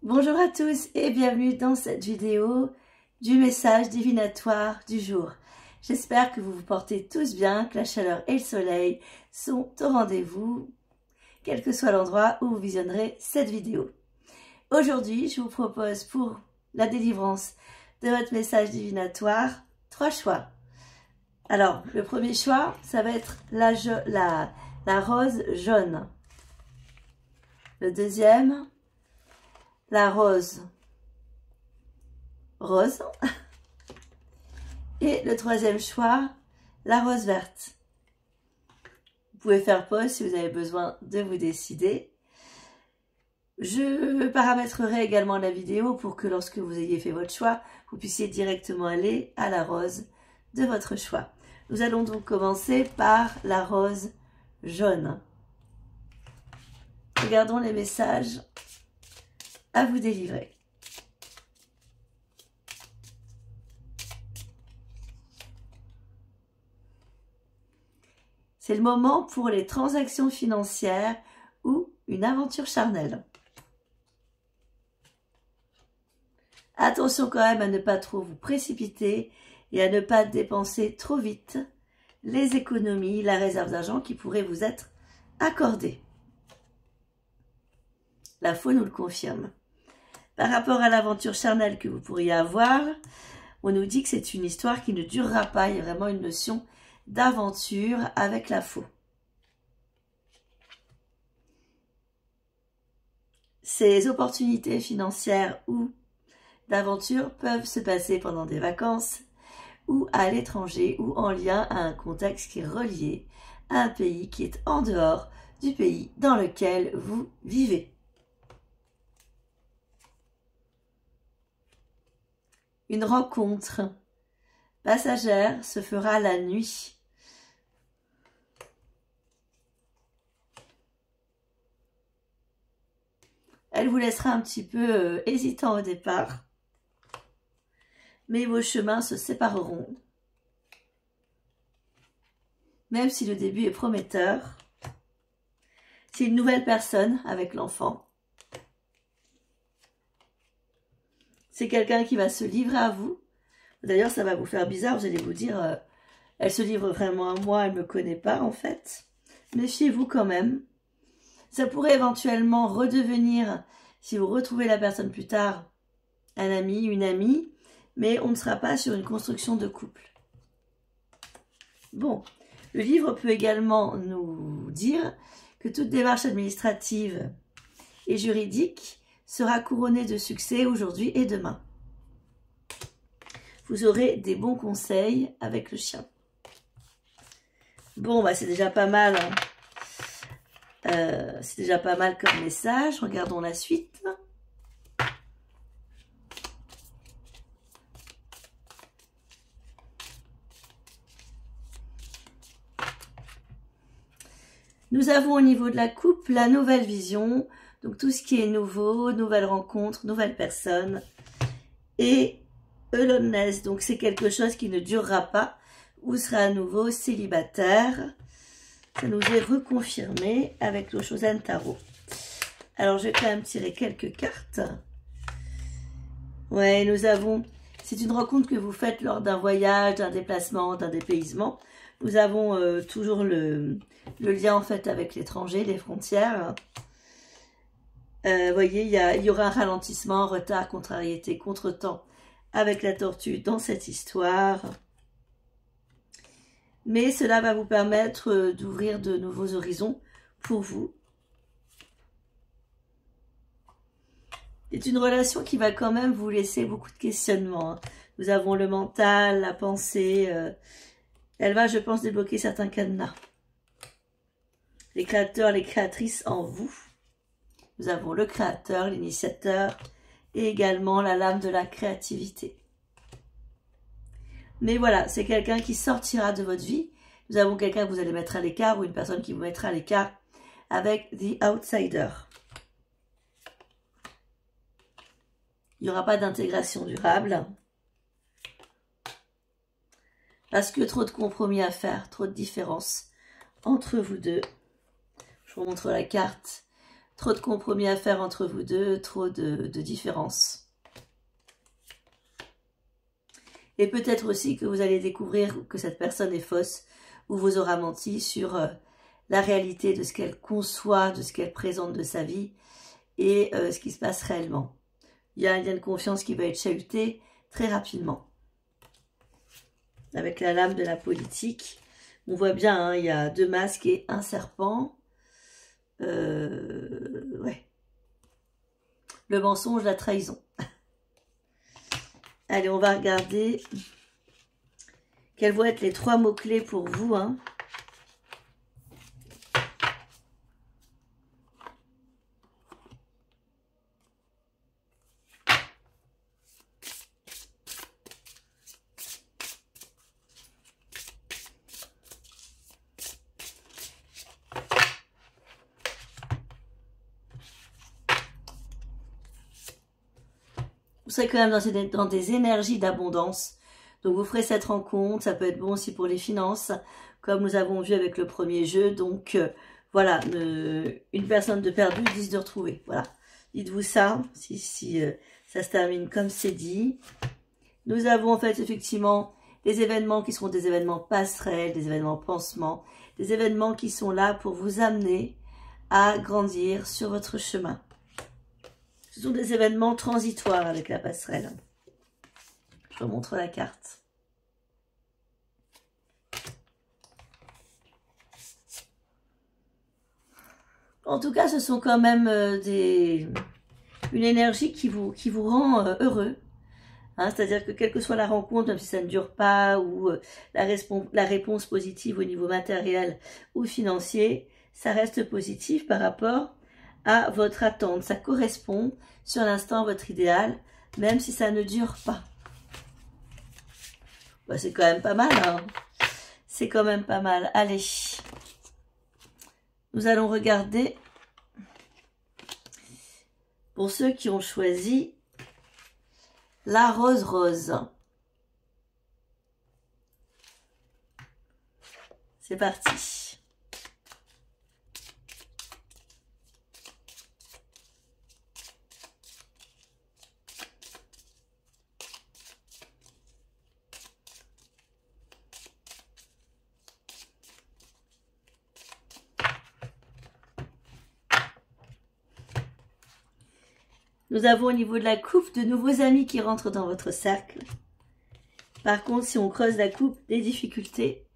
Bonjour à tous et bienvenue dans cette vidéo du message divinatoire du jour. J'espère que vous vous portez tous bien, que la chaleur et le soleil sont au rendez-vous, quel que soit l'endroit où vous visionnerez cette vidéo. Aujourd'hui, je vous propose pour la délivrance de votre message divinatoire 3 choix. Alors, le premier choix, ça va être la rose jaune. Le deuxième, la rose rose. Et le troisième choix, la rose verte. Vous pouvez faire pause si vous avez besoin de vous décider. Je paramétrerai également la vidéo pour que lorsque vous ayez fait votre choix, vous puissiez directement aller à la rose de votre choix. Nous allons donc commencer par la rose jaune. Regardons les messages à vous délivrer. C'est le moment pour les transactions financières ou une aventure charnelle. Attention quand même à ne pas trop vous précipiter et à ne pas dépenser trop vite les économies, la réserve d'argent qui pourrait vous être accordée. La faux nous le confirme. Par rapport à l'aventure charnelle que vous pourriez avoir, on nous dit que c'est une histoire qui ne durera pas. Il y a vraiment une notion d'aventure avec la faux. Ces opportunités financières ou d'aventure peuvent se passer pendant des vacances ou à l'étranger ou en lien à un contexte qui est relié à un pays qui est en dehors du pays dans lequel vous vivez. Une rencontre passagère se fera la nuit. Elle vous laissera un petit peu hésitant au départ, mais vos chemins se sépareront. Même si le début est prometteur, c'est une nouvelle personne avec l'enfant. C'est quelqu'un qui va se livrer à vous. D'ailleurs, ça va vous faire bizarre, vous allez vous dire, elle se livre vraiment à moi, elle ne me connaît pas en fait. Méfiez-vous quand même. Ça pourrait éventuellement redevenir, si vous retrouvez la personne plus tard, un ami, une amie, mais on ne sera pas sur une construction de couple. Bon, le livre peut également nous dire que toute démarche administrative et juridique sera couronnée de succès aujourd'hui et demain. Vous aurez des bons conseils avec le chien. Bon, bah c'est déjà pas mal. Hein. C'est déjà pas mal comme message. Regardons la suite. Nous avons au niveau de la coupe la nouvelle vision. Donc tout ce qui est nouveau, nouvelle rencontre, nouvelle personne. Et aloneness, donc c'est quelque chose qui ne durera pas. Vous serez à nouveau célibataire. Ça nous est reconfirmé avec le Chosen Tarot. Alors je vais quand même tirer quelques cartes. Ouais, nous avons... C'est une rencontre que vous faites lors d'un voyage, d'un déplacement, d'un dépaysement. Nous avons toujours le lien en fait avec l'étranger, les frontières. Vous voyez, il y aura un ralentissement, un retard, contrariété, contretemps avec la tortue dans cette histoire. Mais cela va vous permettre d'ouvrir de nouveaux horizons pour vous. C'est une relation qui va quand même vous laisser beaucoup de questionnements. Hein. Nous avons le mental, la pensée. Elle va, je pense, débloquer certains cadenas. Les créateurs, les créatrices en vous. Nous avons le créateur, l'initiateur et également la lame de la créativité. Mais voilà, c'est quelqu'un qui sortira de votre vie. Nous avons quelqu'un que vous allez mettre à l'écart ou une personne qui vous mettra à l'écart avec The Outsider. Il n'y aura pas d'intégration durable. Parce que trop de compromis à faire, trop de différences entre vous deux. Je vous montre la carte trop de compromis à faire entre vous deux, trop de différences. Et peut-être aussi que vous allez découvrir que cette personne est fausse ou vous aura menti sur la réalité de ce qu'elle conçoit, de ce qu'elle présente de sa vie et ce qui se passe réellement. Il y a un lien de confiance qui va être chahuté très rapidement. Avec la lame de la politique, on voit bien, hein, il y a 2 masques et un serpent. Ouais. Le mensonge, la trahison. Allez, on va regarder quels vont être les 3 mots-clés pour vous. Hein. Vous serez quand même dans des énergies d'abondance. Donc, vous ferez cette rencontre. Ça peut être bon aussi pour les finances, comme nous avons vu avec le premier jeu. Donc, voilà, une personne de perdu, 10 de retrouvé. Voilà, dites-vous ça, si ça se termine comme c'est dit. Nous avons en fait, effectivement, des événements qui seront des événements passerelles, des événements pansements, des événements qui sont là pour vous amener à grandir sur votre chemin. Ce sont des événements transitoires avec la passerelle. Je vous montre la carte. En tout cas, ce sont quand même une énergie qui vous rend heureux. Hein, c'est-à-dire que quelle que soit la rencontre, même si ça ne dure pas, ou la réponse positive au niveau matériel ou financier, ça reste positif par rapport à votre attente. Ça correspond sur l'instant à votre idéal, même si ça ne dure pas. Bah, c'est quand même pas mal. Hein. C'est quand même pas mal. Allez. Nous allons regarder pour ceux qui ont choisi la rose rose. C'est parti. Nous avons au niveau de la coupe de nouveaux amis qui rentrent dans votre cercle. Par contre, si on creuse la coupe, des difficultés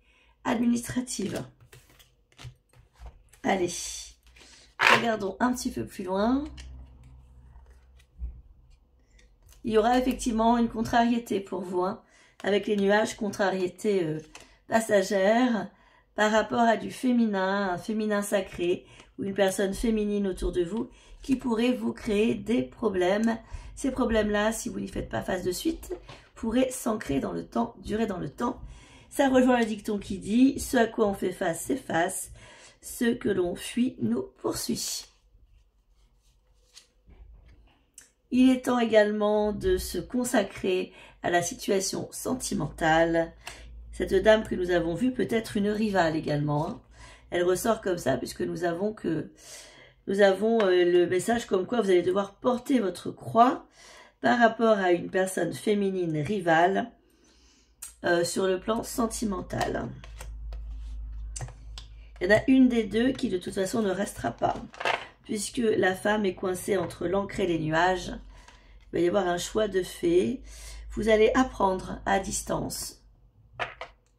administratives. Allez, regardons un petit peu plus loin. Il y aura effectivement une contrariété pour vous, hein, avec les nuages, contrariété passagère par rapport à du féminin, un féminin sacré ou une personne féminine autour de vous qui pourrait vous créer des problèmes. Ces problèmes-là, si vous n'y faites pas face de suite, pourraient s'ancrer dans le temps, durer dans le temps. Ça rejoint le dicton qui dit « Ce à quoi on fait face s'efface, ce que l'on fuit nous poursuit ». Il est temps également de se consacrer à la situation sentimentale. Cette dame que nous avons vue peut être une rivale également. Hein. Elle ressort comme ça puisque nous avons le message comme quoi vous allez devoir porter votre croix par rapport à une personne féminine rivale sur le plan sentimental. Il y en a une des deux qui de toute façon ne restera pas, puisque la femme est coincée entre l'encre et les nuages. Il va y avoir un choix de fait. Vous allez apprendre à distance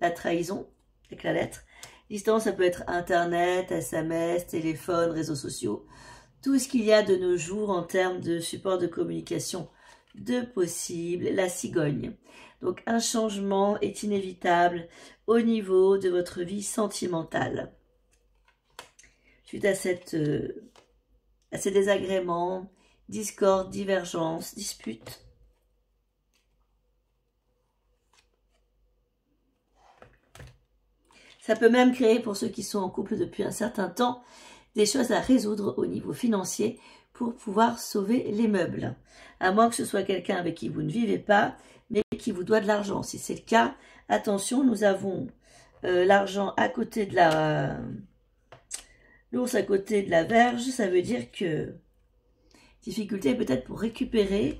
la trahison, avec la lettre. Distance, ça peut être Internet, SMS, téléphone, réseaux sociaux. Tout ce qu'il y a de nos jours en termes de support de communication de possible, la cigogne. Donc, un changement est inévitable au niveau de votre vie sentimentale. Suite à ces désagréments, discorde, divergence, dispute. Ça peut même créer, pour ceux qui sont en couple depuis un certain temps, des choses à résoudre au niveau financier pour pouvoir sauver les meubles. À moins que ce soit quelqu'un avec qui vous ne vivez pas, mais qui vous doit de l'argent. Si c'est le cas, attention, nous avons l'argent à côté de L'ours à côté de la Vierge, ça veut dire que difficulté peut-être pour récupérer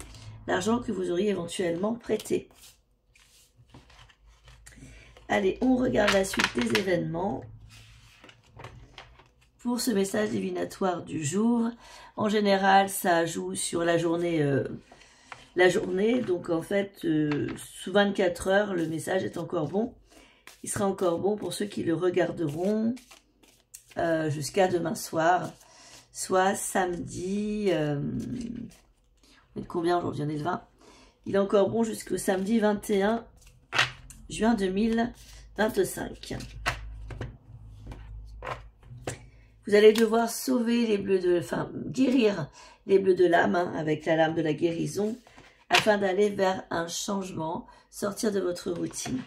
l'argent que vous auriez éventuellement prêté. Allez, on regarde la suite des événements. Pour ce message divinatoire du jour, en général, ça joue sur la journée. Donc en fait, sous 24 heures, le message est encore bon. Il sera encore bon pour ceux qui le regarderont jusqu'à demain soir, soit samedi. On est de combien aujourd'hui? On est de 20. Il est encore bon jusqu'au samedi 21 juin 2025. Vous allez devoir sauver les bleus de, enfin, guérir les bleus de l'âme avec la lame de la guérison afin d'aller vers un changement, sortir de votre routine.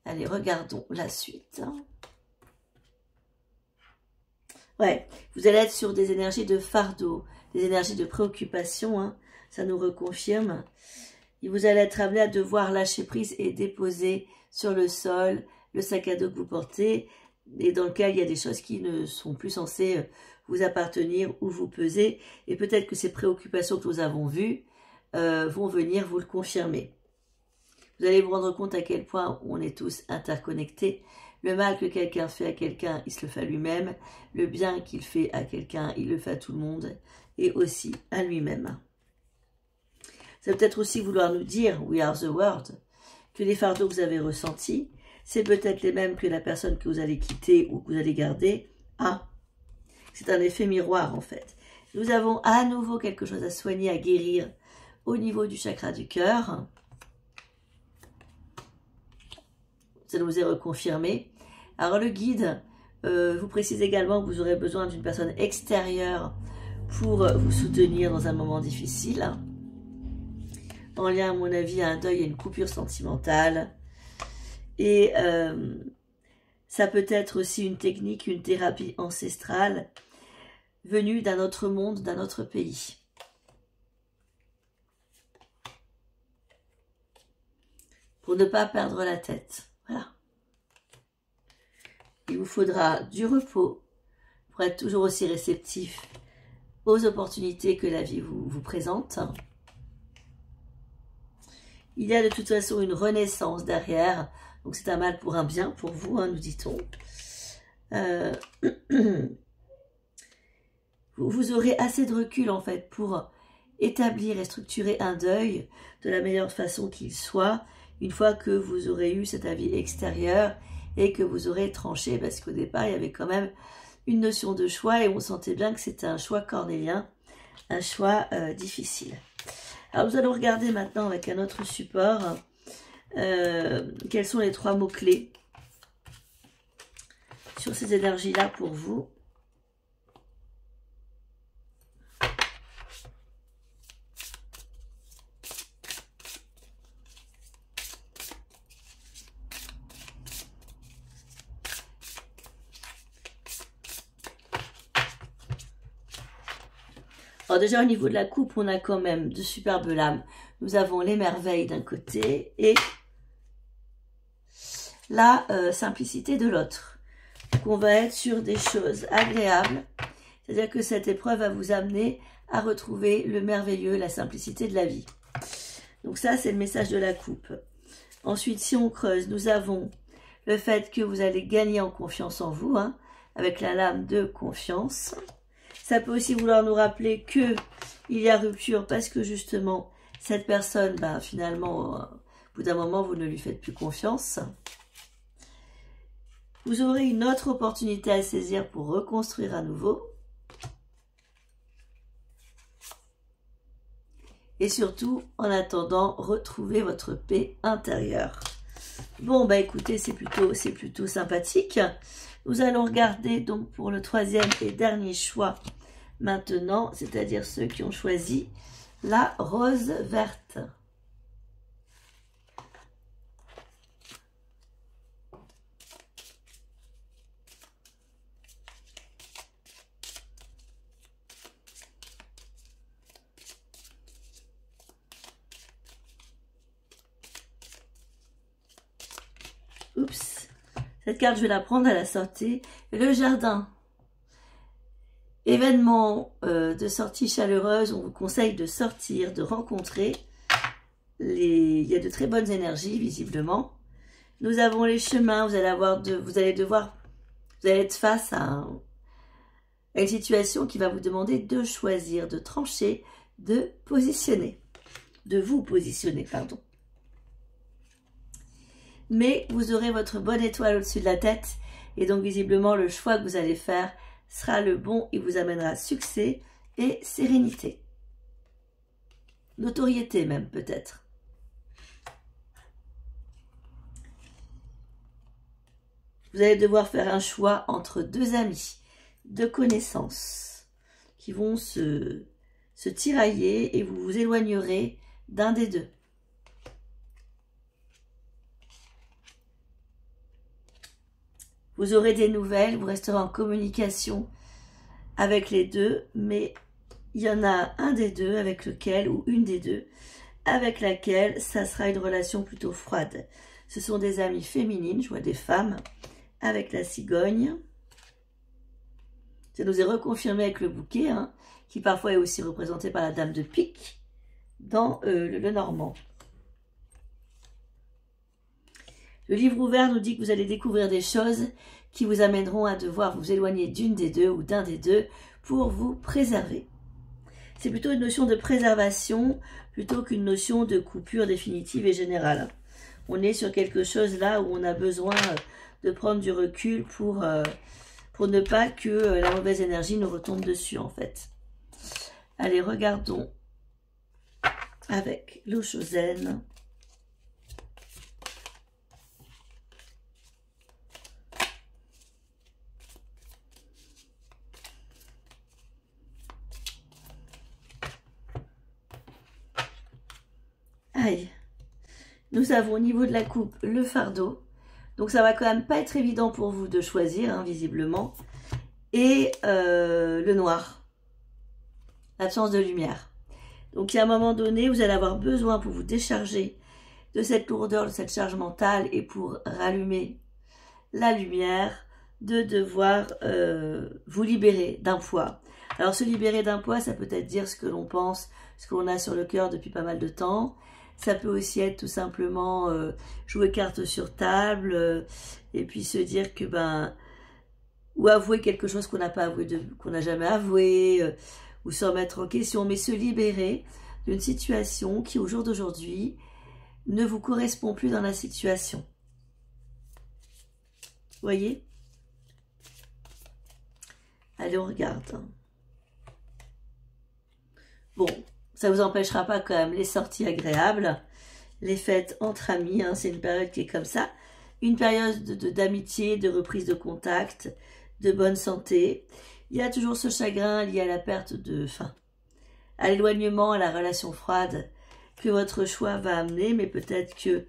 Allez, regardons la suite. Ouais, vous allez être sur des énergies de fardeau, des énergies de préoccupation, ça nous reconfirme. Et vous allez être amené à devoir lâcher prise et déposer sur le sol le sac à dos que vous portez, et dans lequel il y a des choses qui ne sont plus censées vous appartenir ou vous peser, et peut-être que ces préoccupations que nous avons vues vont venir vous le confirmer. Vous allez vous rendre compte à quel point on est tous interconnectés. Le mal que quelqu'un fait à quelqu'un, il se le fait à lui-même. Le bien qu'il fait à quelqu'un, il le fait à tout le monde, et aussi à lui-même. Ça peut peut-être aussi vouloir nous dire, we are the world, que les fardeaux que vous avez ressentis, c'est peut-être les mêmes que la personne que vous allez quitter ou que vous allez garder a. C'est un effet miroir en fait. Nous avons à nouveau quelque chose à soigner, à guérir au niveau du chakra du cœur. Ça nous est reconfirmé. Alors le guide vous précise également que vous aurez besoin d'une personne extérieure pour vous soutenir dans un moment difficile. En lien, à mon avis, à un deuil et une coupure sentimentale. Et ça peut être aussi une technique, une thérapie ancestrale venue d'un autre monde, d'un autre pays. Pour ne pas perdre la tête. Voilà. Il vous faudra du repos pour être toujours aussi réceptif aux opportunités que la vie vous présente. Il y a de toute façon une renaissance derrière. Donc c'est un mal pour un bien pour vous, nous dit-on. Vous aurez assez de recul en fait pour établir et structurer un deuil de la meilleure façon qu'il soit, une fois que vous aurez eu cet avis extérieur et que vous aurez tranché, parce qu'au départ il y avait quand même une notion de choix et on sentait bien que c'était un choix cornélien, un choix difficile. Alors nous allons regarder maintenant avec un autre support quels sont les 3 mots-clés sur ces énergies-là pour vous. Alors déjà au niveau de la coupe, on a quand même de superbes lames. Nous avons les merveilles d'un côté et la simplicité de l'autre. Donc on va être sur des choses agréables. C'est-à-dire que cette épreuve va vous amener à retrouver le merveilleux, la simplicité de la vie. Donc ça, c'est le message de la coupe. Ensuite, si on creuse, nous avons le fait que vous allez gagner en confiance en vous, avec la lame de confiance. Ça peut aussi vouloir nous rappeler qu'il y a rupture parce que justement, cette personne, finalement, au bout d'un moment, vous ne lui faites plus confiance. Vous aurez une autre opportunité à saisir pour reconstruire à nouveau. Et surtout, en attendant, retrouver votre paix intérieure. Bon, écoutez, c'est plutôt sympathique. Nous allons regarder donc pour le 3e et dernier choix maintenant, c'est-à-dire ceux qui ont choisi la rose verte. Oups, cette carte, je vais la prendre à la sortie. Le jardin. Événement de sortie chaleureuse, on vous conseille de sortir, de rencontrer. Il y a de très bonnes énergies, visiblement. Nous avons les chemins, vous allez être face à une situation qui va vous demander de choisir, de trancher, de vous positionner, pardon. Mais vous aurez votre bonne étoile au-dessus de la tête et donc visiblement le choix que vous allez faire sera le bon et vous amènera succès et sérénité. Notoriété même peut-être. Vous allez devoir faire un choix entre deux amis, deux connaissances qui vont se tirailler et vous vous éloignerez d'un des deux. Vous aurez des nouvelles, vous resterez en communication avec les deux, mais il y en a un des deux avec lequel, ou une des deux, avec laquelle ça sera une relation plutôt froide. Ce sont des amies féminines, je vois des femmes, avec la cigogne. Ça nous est reconfirmé avec le bouquet, hein, qui parfois est aussi représenté par la dame de pique dans le normand. Le livre ouvert nous dit que vous allez découvrir des choses qui vous amèneront à devoir vous éloigner d'une des deux ou d'un des deux pour vous préserver. C'est plutôt une notion de préservation plutôt qu'une notion de coupure définitive et générale. On est sur quelque chose là où on a besoin de prendre du recul pour ne pas que la mauvaise énergie nous retombe dessus en fait. Allez, regardons avec l'eau Chosen. Aïe. Nous avons au niveau de la coupe le fardeau. Donc ça va quand même pas être évident pour vous de choisir, hein, visiblement. Et le noir. L'absence de lumière. Donc à un moment donné, vous allez avoir besoin pour vous décharger de cette lourdeur, de cette charge mentale et pour rallumer la lumière, de devoir vous libérer d'un poids. Alors se libérer d'un poids, ça peut être dire ce que l'on pense, ce qu'on a sur le cœur depuis pas mal de temps. Ça peut aussi être tout simplement jouer carte sur table et puis se dire que ou avouer quelque chose qu'on n'a pas avoué, qu'on n'a jamais avoué, ou se remettre en question, mais se libérer d'une situation qui au jour d'aujourd'hui ne vous correspond plus dans la situation. Vous voyez? Allez, on regarde. Bon, ça ne vous empêchera pas quand même les sorties agréables, les fêtes entre amis, hein, c'est une période qui est comme ça. Une période d'amitié, de reprise de contact, de bonne santé. Il y a toujours ce chagrin lié à la perte à l'éloignement, à la relation froide que votre choix va amener, mais peut-être que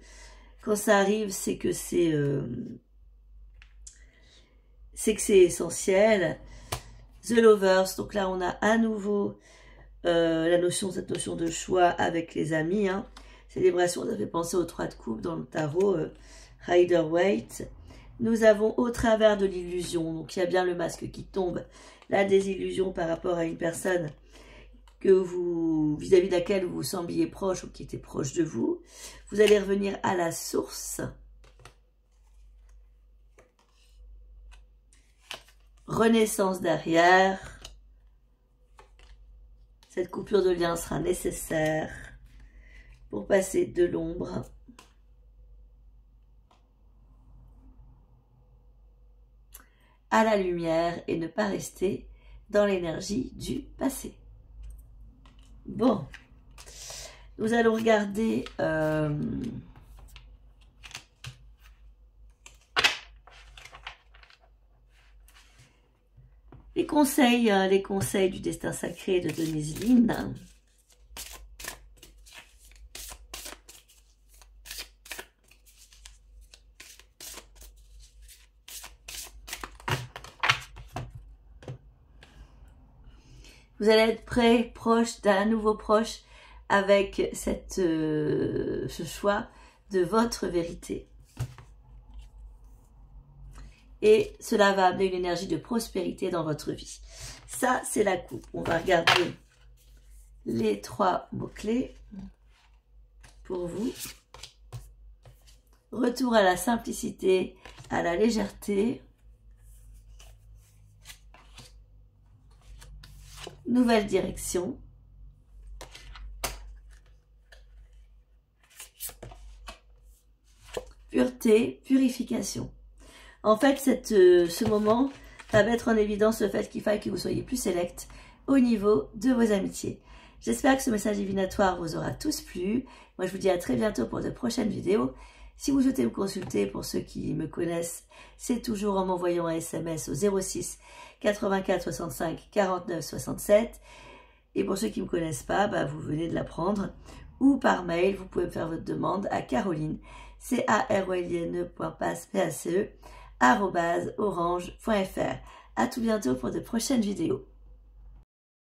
quand ça arrive, c'est que c'est essentiel. The Lovers, donc là on a à nouveau cette notion de choix avec les amis, hein. Célébration, ça fait penser aux 3 de coupe dans le tarot Rider-Waite. Nous avons au travers de l'illusion, donc il y a bien le masque qui tombe, la désillusion par rapport à une personne que vis-à-vis de laquelle vous vous sembliez proche ou qui était proche de vous. Vous allez revenir à la source. Renaissance derrière. Cette coupure de lien sera nécessaire pour passer de l'ombre à la lumière et ne pas rester dans l'énergie du passé. Bon, nous allons regarder les conseils du destin sacré de Denise Linn. Vous allez être proche d'un nouveau proche avec ce choix de votre vérité. et cela va amener une énergie de prospérité dans votre vie. Ça, c'est la coupe. On va regarder les 3 mots-clés pour vous. Retour à la simplicité, à la légèreté. Nouvelle direction. Pureté, purification. En fait, ce moment va mettre en évidence le fait qu'il faille que vous soyez plus sélect au niveau de vos amitiés. J'espère que ce message divinatoire vous aura tous plu. Moi, je vous dis à très bientôt pour de prochaines vidéos. Si vous souhaitez me consulter, pour ceux qui me connaissent, c'est toujours en m'envoyant un SMS au 06 84 65 49 67. Et pour ceux qui ne me connaissent pas, vous venez de l'apprendre. Ou par mail, vous pouvez faire votre demande à Caroline, caroline.pace@orange.fr. À tout bientôt pour de prochaines vidéos.